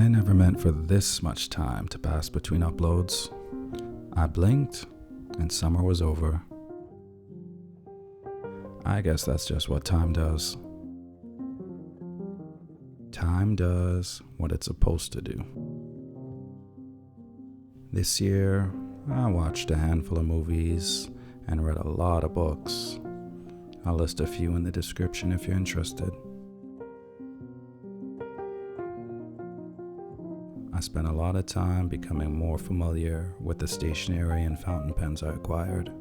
I never meant for this much time to pass between uploads. I blinked, and summer was over. I guess that's just what time does. Time does what it's supposed to do. This year, I watched a handful of movies and read a lot of books. I'll list a few in the description if you're interested. I spent a lot of time becoming more familiar with the stationery and fountain pens I acquired.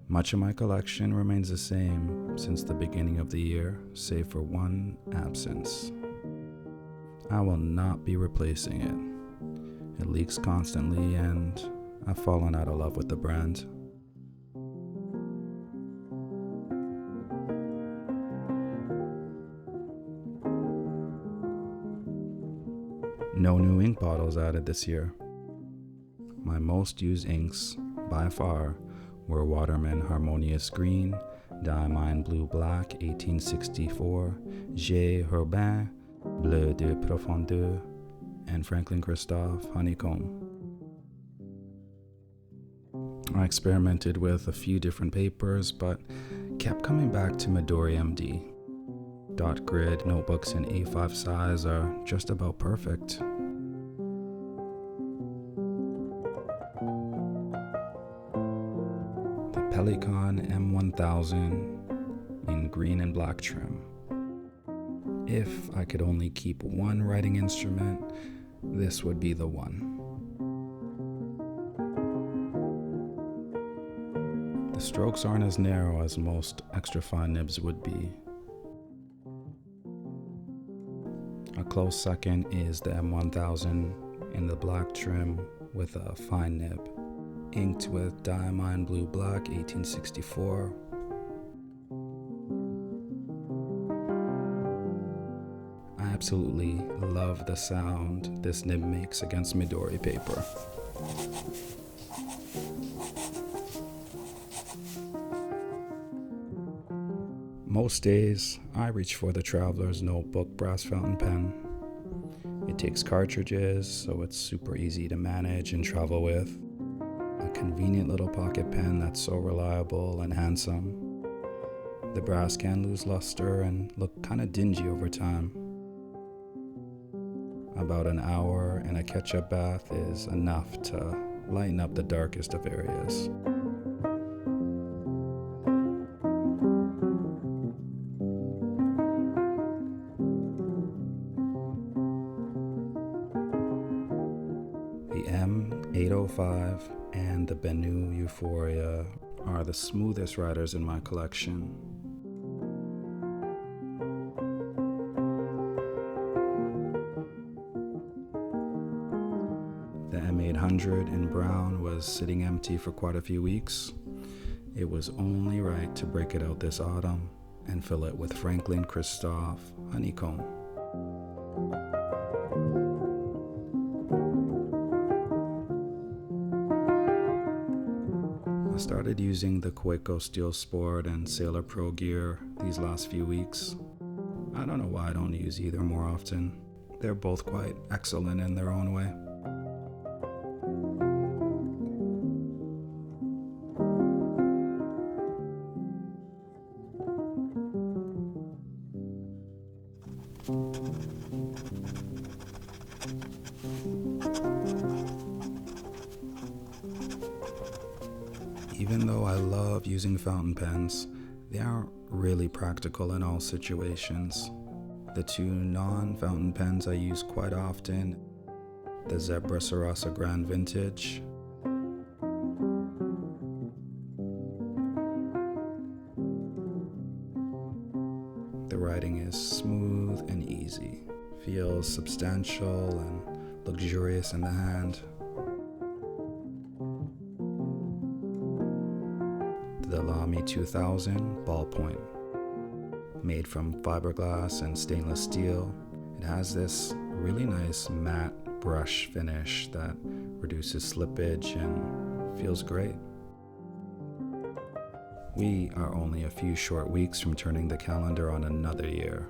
Much of my collection remains the same since the beginning of the year, save for one absence. I will not be replacing it. It leaks constantly and I've fallen out of love with the brand. No new ink bottles added this year. My most used inks, by far, were Waterman Harmonious Green, Diamine Blue Black 1864, J. Herbin, Bleu de Profondeur, and Franklin Christoph Honeycomb. I experimented with a few different papers, but kept coming back to Midori MD. Dot grid notebooks in A5 size are just about perfect. The Pelikan M1000 in green and black trim. If I could only keep one writing instrument, this would be the one. The strokes aren't as narrow as most extra fine nibs would be. A close second is the M1000 in the black trim with a fine nib, inked with Diamine Blue Black 1864. I absolutely love the sound this nib makes against Midori paper. Most days, I reach for the Traveler's Notebook brass fountain pen. It takes cartridges, so it's super easy to manage and travel with. A convenient little pocket pen that's so reliable and handsome. The brass can lose luster and look kind of dingy over time. About an hour in a ketchup bath is enough to lighten up the darkest of areas. The M805 and the Benu Euphoria are the smoothest writers in my collection. The M800 in brown was sitting empty for quite a few weeks. It was only right to break it out this autumn and fill it with Franklin Christoph Honeycomb. I started using the Coeco Steel Sport and Sailor Pro gear these last few weeks. I don't know why I don't use either more often. They're both quite excellent in their own way. Even though I love using fountain pens, they aren't really practical in all situations. The two non-fountain pens I use quite often, the Zebra Sarasa Grand Vintage the writing is smooth and easy, feels substantial and luxurious in the hand. The Lamy 2000 ballpoint, made from fiberglass and stainless steel. It has this really nice matte brush finish that reduces slippage and feels great. We are only a few short weeks from turning the calendar on another year.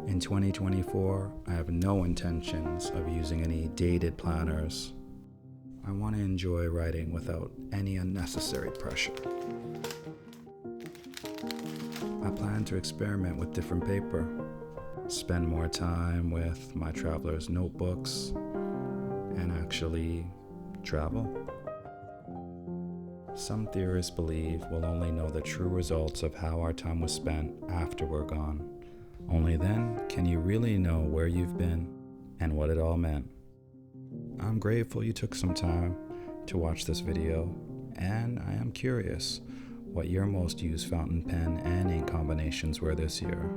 In 2024, I have no intentions of using any dated planners. I want to enjoy writing without any unnecessary pressure. I plan to experiment with different paper, spend more time with my traveler's notebooks, and actually travel. Some theorists believe we'll only know the true results of how our time was spent after we're gone. Only then can you really know where you've been and what it all meant. I'm grateful you took some time to watch this video, and I am curious what your most used fountain pen and ink combinations were this year.